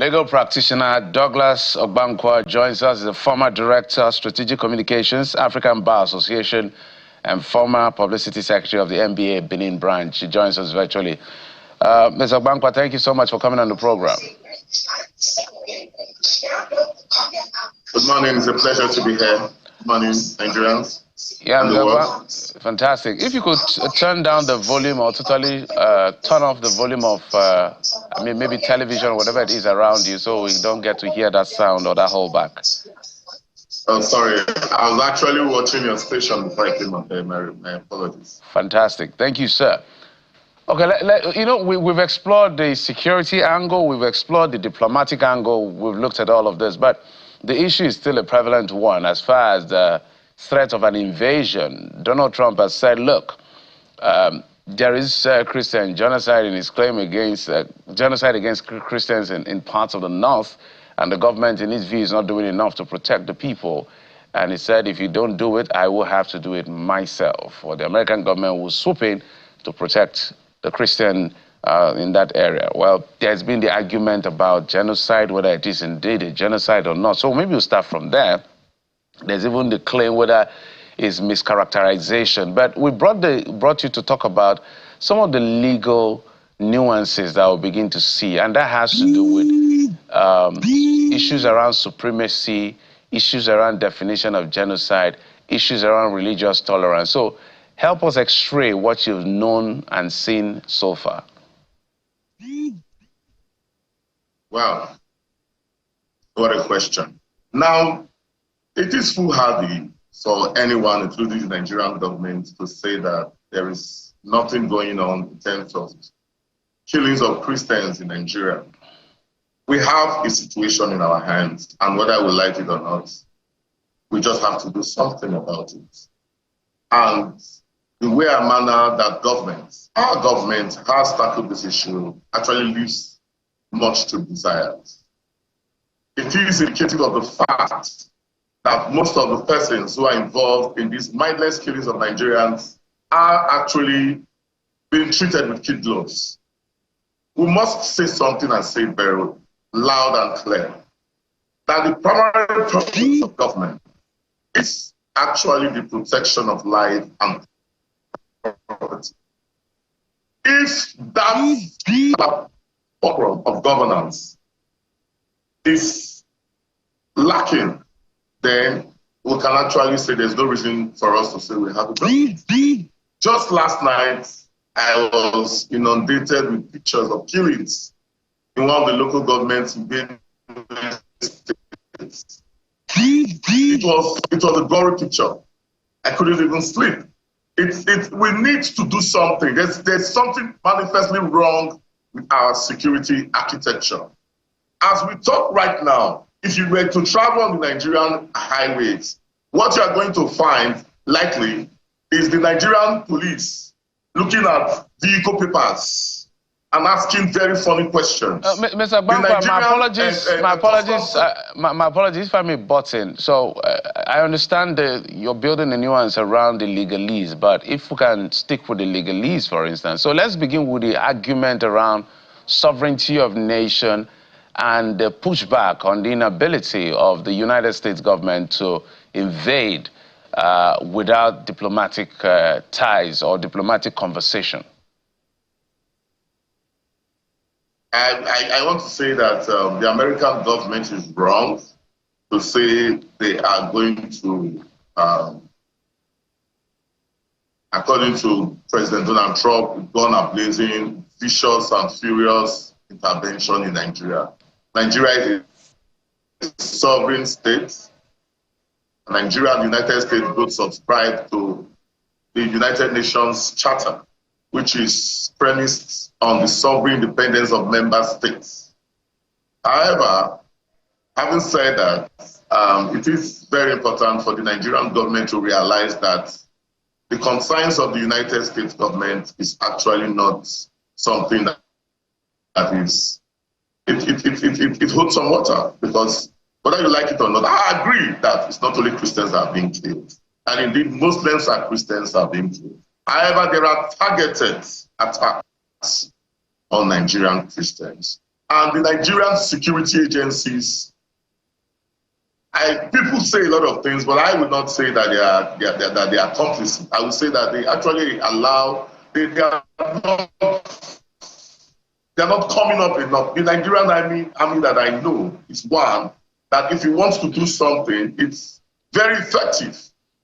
Legal practitioner Douglas Ogbankwa joins us, the former director, Strategic Communications, African Bar Association, and former publicity secretary of the NBA Benin branch. He joins us virtually. Ms. Ogbankwa, thank you so much for coming on the program. Good morning. It's a pleasure to be here. Good morning, Nigerians. Yeah, fantastic. If you could turn down the volume or totally turn off the volume of, I mean, maybe television or whatever it is around you, so we don't get to hear that sound or that holdback. Oh, sorry. I was actually watching your station before I came on here. My apologies. Fantastic. Thank you, sir. Okay, you know, we've explored the security angle, we've explored the diplomatic angle, we've looked at all of this, but the issue is still a prevalent one as far as the threat of an invasion. Donald Trump has said, look, there is Christian genocide in his claim against genocide against Christians in parts of the north, and the government, in his view, is not doing enough to protect the people. And he said, if you don't do it, I will have to do it myself. Or the American government will swoop in to protect the Christian in that area. Well, there's been the argument about genocide, whether it is indeed a genocide or not. So maybe we'll start from there. There's even the claim whether it's mischaracterization. But we brought you to talk about some of the legal nuances that we'll begin to see. And that has to do with issues around supremacy, issues around definition of genocide, issues around religious tolerance. So help us x-ray what you've known and seen so far. Wow. What a question. Now, it is foolhardy for anyone, including the Nigerian government, to say that there is nothing going on in terms of killings of Christians in Nigeria. We have a situation in our hands, and whether we like it or not, we just have to do something about it. And the way and manner that our government has tackled this issue actually leaves much to be desired. It is indicative of the fact that most of the persons who are involved in these mindless killings of Nigerians are actually being treated with kid gloves. We must say something and say it very loud and clear that the primary purpose of government is actually the protection of life and property. If that program of governance is lacking, then we can actually say there's no reason for us to say we have a government. Just last night, I was inundated with pictures of killings in one of the local governments in Benin states. It was a gory picture. I couldn't even sleep. We need to do something. There's something manifestly wrong with our security architecture. As we talk right now, if you were to travel on the Nigerian highways, what you are going to find likely is the Nigerian police looking at vehicle papers and asking very funny questions. Mr. Ogbankwa, my apologies if I may butt in. So I understand that you're building a nuance around the legalese, but if we can stick with the legalese, for instance. So let's begin with the argument around sovereignty of nation and the pushback on the inability of the United States government to invade without diplomatic ties or diplomatic conversation. I want to say that the American government is wrong to say they are going to, according to President Donald Trump, gun ablazing, vicious and furious intervention in Nigeria. Nigeria is a sovereign state. Nigeria and the United States both subscribe to the United Nations Charter, which is premised on the sovereign independence of member states. However, having said that, it is very important for the Nigerian government to realize that the concerns of the United States government is actually not something that is, it holds some water, because whether you like it or not, I agree that it's not only Christians that are being killed. And indeed, Muslims and Christians are being killed. However, there are targeted attacks on Nigerian Christians. And the Nigerian security agencies, people say a lot of things, but I would not say that they are complicit. I would say that they actually allow, they are not coming up enough. The Nigerian army that I know is one that if he wants to do something, it's very effective.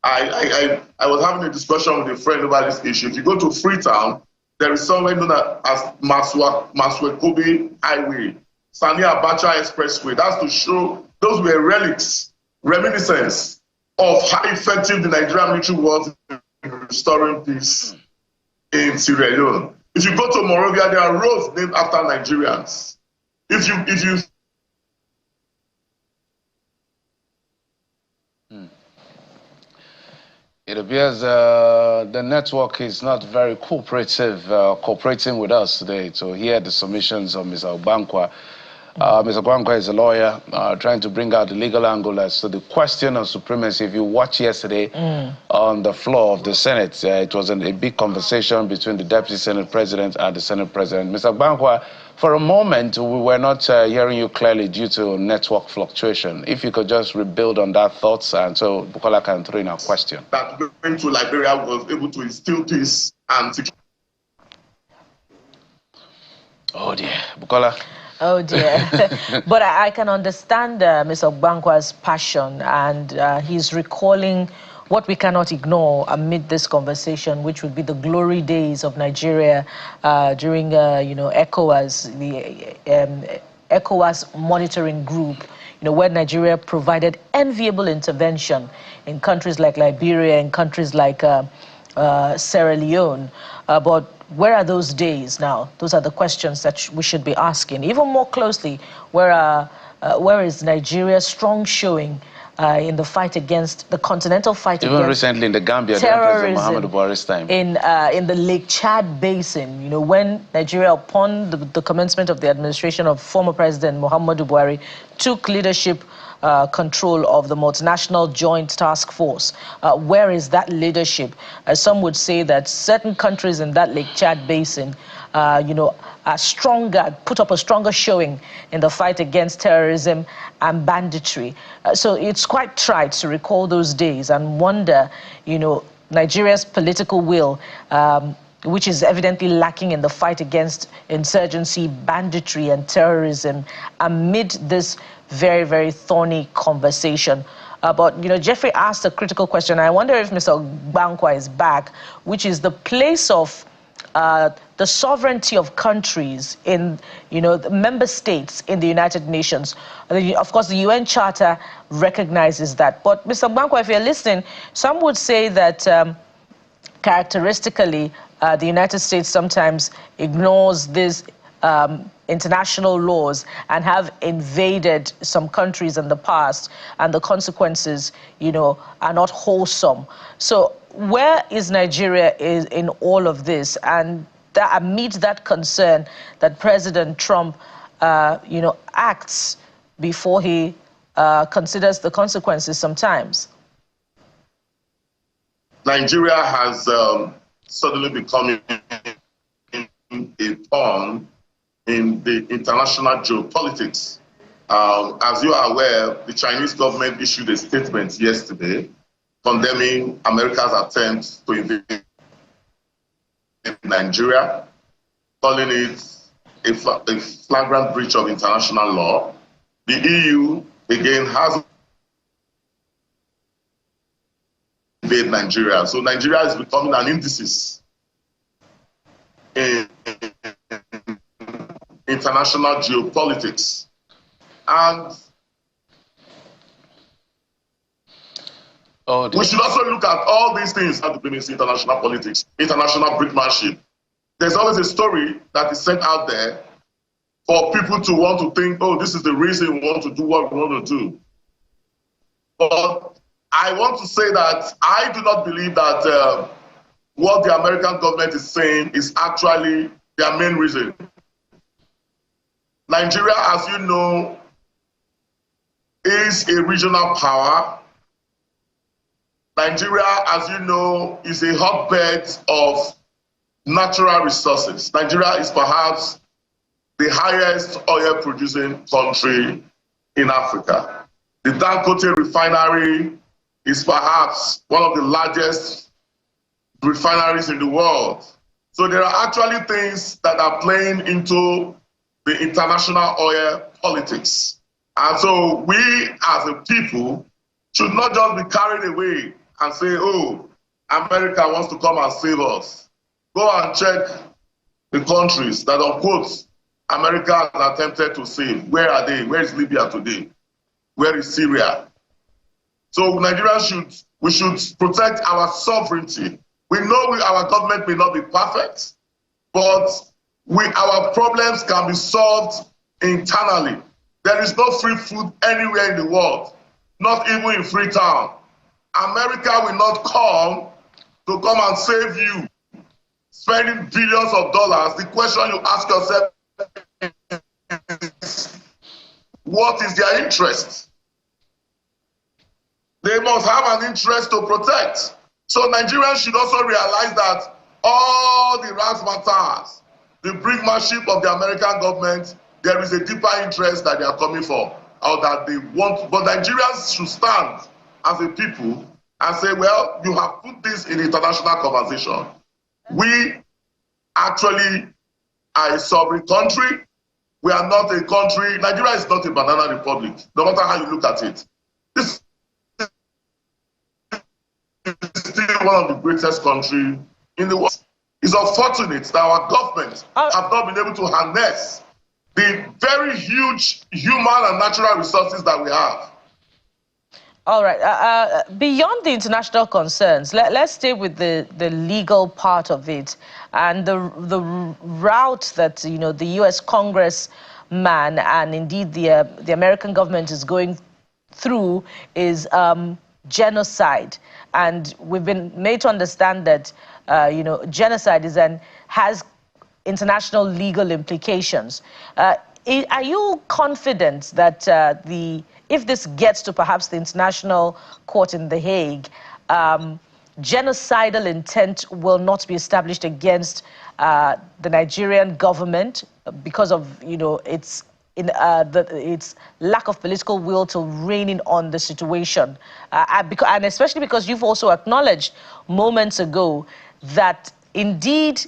I was having a discussion with a friend about this issue. If you go to Freetown, there is somewhere known as Maswekobe Highway, Sani Abacha Expressway. That's to show those were relics, reminiscence of how effective the Nigerian military was in restoring peace in Sierra Leone. If you go to Monrovia, there are roads named after Nigerians. If you It appears the network is not very cooperating with us today to hear the submissions of Mr. Ogbankwa. Mr. Ogbankwa is a lawyer trying to bring out the legal angle as to the question of supremacy. If you watched yesterday on the floor of the Senate, it was a big conversation between the Deputy Senate President and the Senate President. Mr. Ogbankwa, for a moment, we were not hearing you clearly due to network fluctuation. If you could just rebuild on that thoughts, and so Bukola can throw in a question. That going to Liberia was able to instill peace and security. Oh dear, Bukola. Oh dear. But I can understand Mr. Ogbankwa's passion, and he's recalling what we cannot ignore amid this conversation, which would be the glory days of Nigeria during, ECOWAS, the ECOWAS monitoring group, where Nigeria provided enviable intervention in countries like Liberia and countries like Sierra Leone. But where are those days now? Those are the questions that we should be asking. Even more closely, where is Nigeria's strong showing in the fight against the continental fight even against recently in the Gambia, terrorism Muhammadu Buhari's time. In the Lake Chad Basin, when Nigeria, upon the commencement of the administration of former President Muhammadu Buhari, took leadership control of the multinational joint task force. Where is that leadership? Some would say that certain countries in that Lake Chad Basin, are stronger, put up a stronger showing in the fight against terrorism and banditry. So it's quite trite to recall those days and wonder, Nigeria's political will, which is evidently lacking in the fight against insurgency, banditry, and terrorism amid this very, very thorny conversation. But, Jeffrey asked a critical question. I wonder if Mr. Ogbankwa is back, which is the place of the sovereignty of countries in, the member states in the United Nations. Of course, the UN Charter recognizes that. But, Mr. Ogbankwa, if you're listening, some would say that characteristically, the United States sometimes ignores this international laws and have invaded some countries in the past, and the consequences, are not wholesome. So where is Nigeria in all of this? And amidst that concern that President Trump, acts before he considers the consequences sometimes. Nigeria has suddenly become a pawn in the international geopolitics. As you are aware, the Chinese government issued a statement yesterday condemning America's attempt to invade Nigeria, calling it a flagrant breach of international law. The EU, again, has invaded Nigeria. So Nigeria is becoming an indices in international geopolitics. And we should also look at all these things that bring into international politics, international brinkmanship. There's always a story that is set out there for people to want to think, oh, this is the reason we want to do what we want to do. But I want to say that I do not believe that what the American government is saying is actually their main reason. Nigeria, as you know, is a regional power. Nigeria, as you know, is a hotbed of natural resources. Nigeria is perhaps the highest oil-producing country in Africa. The Dangote refinery is perhaps one of the largest refineries in the world. So there are actually things that are playing into the international oil politics. And so we as a people should not just be carried away and say, oh, America wants to come and save us. Go and check the countries that, unquote, America has attempted to save. Where are they? Where is Libya today? Where is Syria? So Nigerians we should protect our sovereignty. We know our government may not be perfect, but our problems can be solved internally. There is no free food anywhere in the world, not even in Freetown. America will not come and save you, spending billions of dollars. The question you ask yourself is, what is their interest? They must have an interest to protect. So Nigerians should also realize that all the razzmatazz, the brinkmanship of the American government, there is a deeper interest that they are coming for, or that they want. But Nigerians should stand as a people and say, well, you have put this in international conversation. We actually are a sovereign country. We are not a country. Nigeria is not a banana republic, no matter how you look at it. This is still one of the greatest countries in the world. It's unfortunate that our government have not been able to harness the very huge human and natural resources that we have. All right. Beyond the international concerns, let's stay with the legal part of it and the route that the U.S. Congressman and indeed the American government is going through is genocide, and we've been made to understand that genocide has international legal implications. Are you confident that if this gets to perhaps the International Court in The Hague, genocidal intent will not be established against the Nigerian government because of its lack of political will to rein in on the situation, and especially because you've also acknowledged moments ago that indeed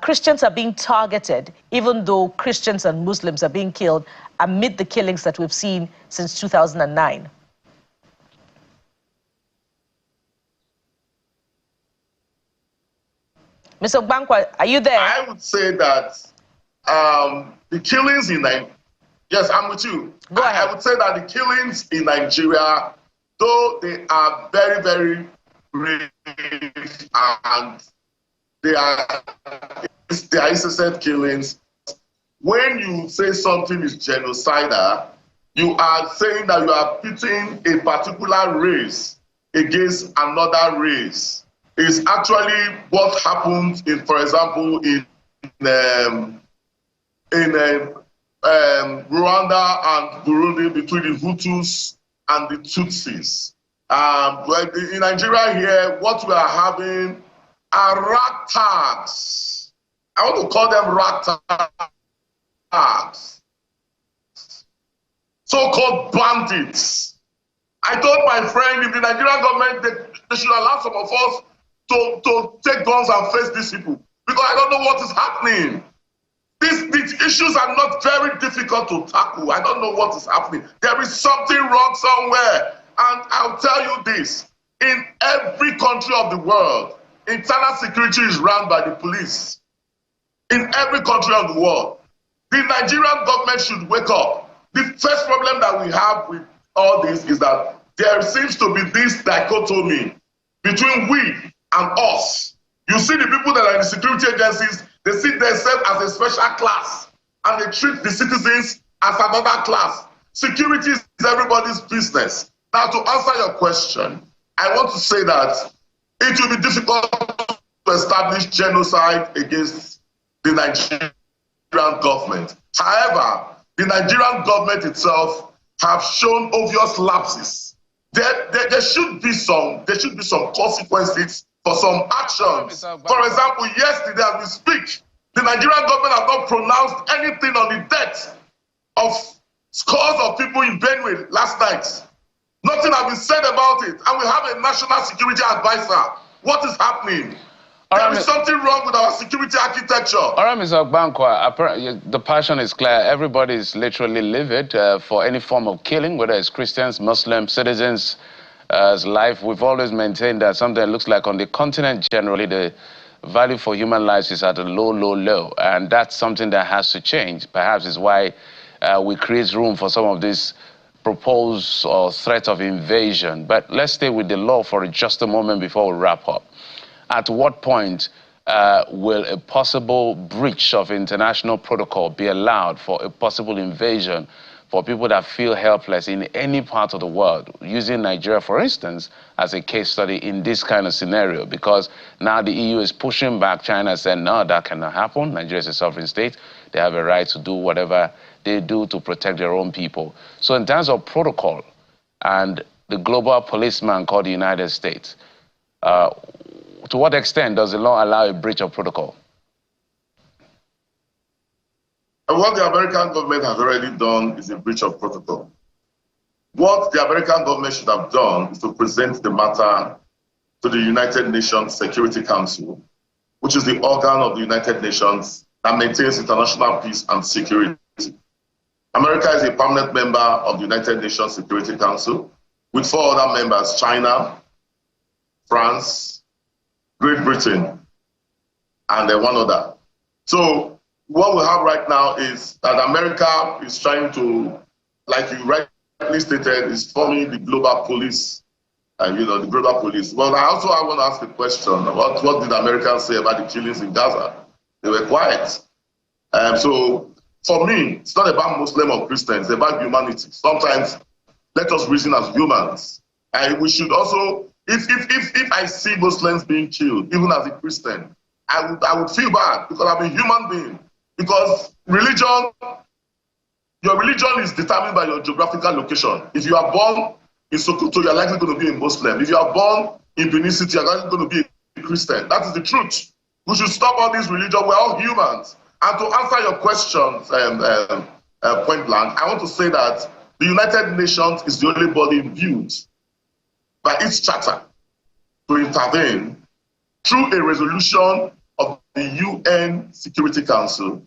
Christians are being targeted, even though Christians and Muslims are being killed amid the killings that we've seen since 2009. Mr. Ogbankwa, are you there? I would say that the killings in Nigeria, yes, I'm with you. Go ahead. I would say that the killings in Nigeria, though they are very, very brave and they are incessant killings, when you say something is genocidal, you are saying that you are pitting a particular race against another race. It's actually what happened for example, in Rwanda and Burundi between the Hutus and the Tutsis. But in Nigeria here, what we are having are ragtags. I want to call them ragtags. So-called bandits. I told my friend, if the Nigerian government, they should allow some of us to take guns and face these people, because I don't know what is happening. These issues are not very difficult to tackle. I don't know what is happening. There is something wrong somewhere. And I'll tell you this, in every country of the world, internal security is run by the police. In every country of the world. The Nigerian government should wake up. The first problem that we have with all this is that there seems to be this dichotomy between we and us. You see the people that are in the security agencies, they see themselves as a special class and they treat the citizens as another class. Security is everybody's business. Now, to answer your question, I want to say that it will be difficult to establish genocide against the Nigerian government. However, the Nigerian government itself have shown obvious lapses. There should be some consequences for some actions. For example, yesterday as we speak, The Nigerian government has not pronounced anything on the death of scores of people in Benue last night. Nothing has been said about it. And we have a national security advisor. What is happening? There is something wrong with our security architecture. All right, Mr. Ogbankwa, the passion is clear. Everybody is literally livid for any form of killing, whether it's Christians, Muslims, citizens' life. We've always maintained that something that looks like on the continent generally, the value for human lives is at a low, low, low. And that's something that has to change. Perhaps is why we create room for some of these proposed or threat of invasion. But let's stay with the law for just a moment before we wrap up. At what point will a possible breach of international protocol be allowed for a possible invasion for people that feel helpless in any part of the world, using Nigeria, for instance, as a case study in this kind of scenario? Because now the EU is pushing back. China said, no, that cannot happen. Nigeria is a sovereign state. They have a right to do whatever they do to protect their own people. So in terms of protocol and the global policeman called the United States, to what extent does the law allow a breach of protocol? And what the American government has already done is a breach of protocol. What the American government should have done is to present the matter to the United Nations Security Council, which is the organ of the United Nations that maintains international peace and security. America is a permanent member of the United Nations Security Council with 4 other members: China, France, Great Britain, and then 1 other. So what we have right now is that America is trying to, like you rightly stated, is forming the global police, the global police. Well, I also want to ask a question about what did Americans say about the killings in Gaza? They were quiet. So for me, it's not about Muslim or Christians, it's about humanity. Sometimes let us reason as humans. And we should also, if I see Muslims being killed, even as a Christian, I would feel bad because I'm a human being. Because religion, your religion is determined by your geographical location. If you are born in Sokoto, you're likely going to be a Muslim. If you are born in Benin City, you're likely going to be a Christian. That is the truth. We should stop all these religions. We're all humans. And to answer your questions, point blank, I want to say that the United Nations is the only body imbued by its charter to intervene through a resolution of the UN Security Council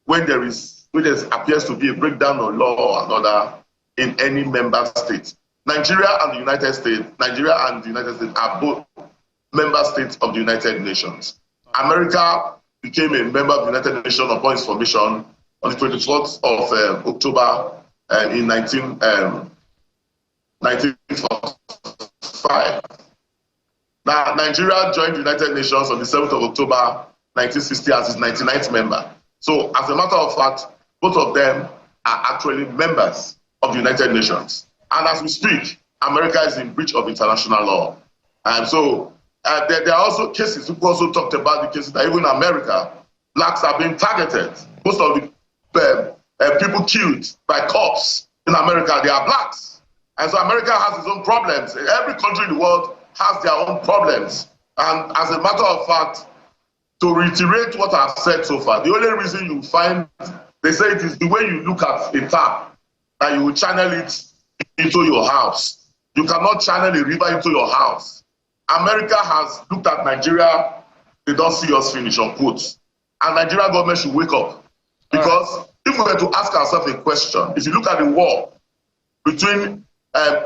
when there appears to be a breakdown of law or another in any member state. Nigeria and the United States are both member states of the United Nations. America became a member of the United Nations upon its formation on the 24th of October in 1945. Now, Nigeria joined the United Nations on the 7th of October 1960 as its 99th member. So, as a matter of fact, both of them are actually members of the United Nations. And as we speak, America is in breach of international law. And so, there are also cases, we also talked about the cases that even in America, blacks are being targeted. Most of the people killed by cops in America, they are blacks. And so America has its own problems. Every country in the world has their own problems. And as a matter of fact, to reiterate what I've said so far, the only reason you find, they say it is the way you look at a tap, that you will channel it into your house. You cannot channel a river into your house. America has looked at Nigeria, they don't see us finish, unquote. And Nigerian government should wake up. Because if we were to ask ourselves a question, if you look at the war between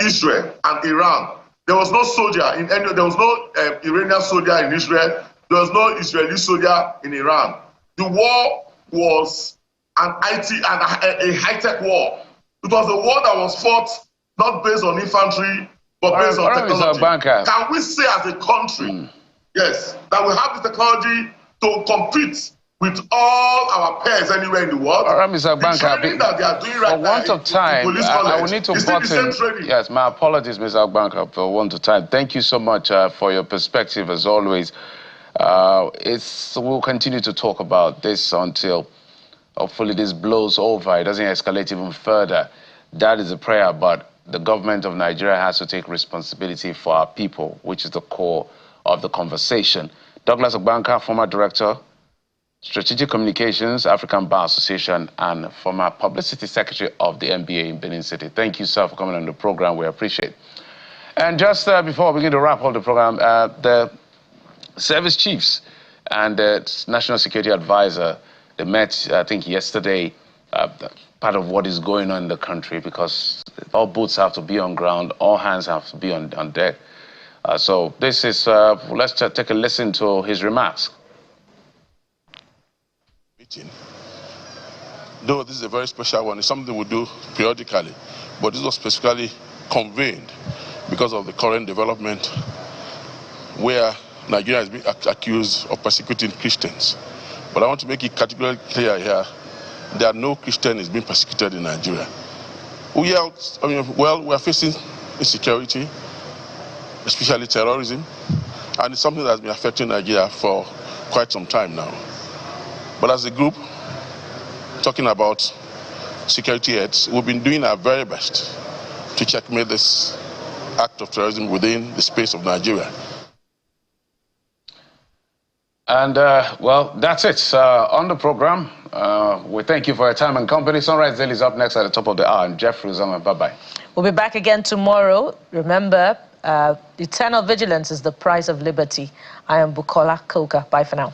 Israel and Iran, there was no soldier in any, there was no Iranian soldier in Israel, there was no Israeli soldier in Iran. The war was a high-tech war. It was a war that was fought not based on infantry, but based on technology. Can we say as a country, yes, that we have the technology to compete with all our peers anywhere in the world? All right, Mr. Ogbankwa, that they are doing right for want of time, I will need to button. Yes, my apologies, Mr. Ogbankwa, for want of time. Thank you so much for your perspective, as always. We'll continue to talk about this until hopefully this blows over. It doesn't escalate even further. That is a prayer, but the government of Nigeria has to take responsibility for our people, which is the core of the conversation. Douglas Ogbankwa, former director Strategic Communications, African Bar Association, and former Publicity Secretary of the NBA in Benin City. Thank you, sir, for coming on the program. We appreciate it. And just before we begin to wrap up the program, the service chiefs and the National Security Advisor, they met, I think, yesterday, part of what is going on in the country, because all boats have to be on ground, all hands have to be on deck. So this is, let's take a listen to his remarks. Though this is a very special one, it's something we do periodically, but this was specifically convened because of the current development where Nigeria is being accused of persecuting Christians. But I want to make it categorically clear here that no Christian is being persecuted in Nigeria. We are facing insecurity, especially terrorism, and it's something that's been affecting Nigeria for quite some time now. But as a group, talking about security heads, we've been doing our very best to checkmate this act of terrorism within the space of Nigeria. And, well, that's it on the program. We thank you for your time and company. Sunrise Daily is up next at the top of the hour. I'm Jeffrey Uzama. Bye-bye. We'll be back again tomorrow. Remember, eternal vigilance is the price of liberty. I am Bukola Koka. Bye for now.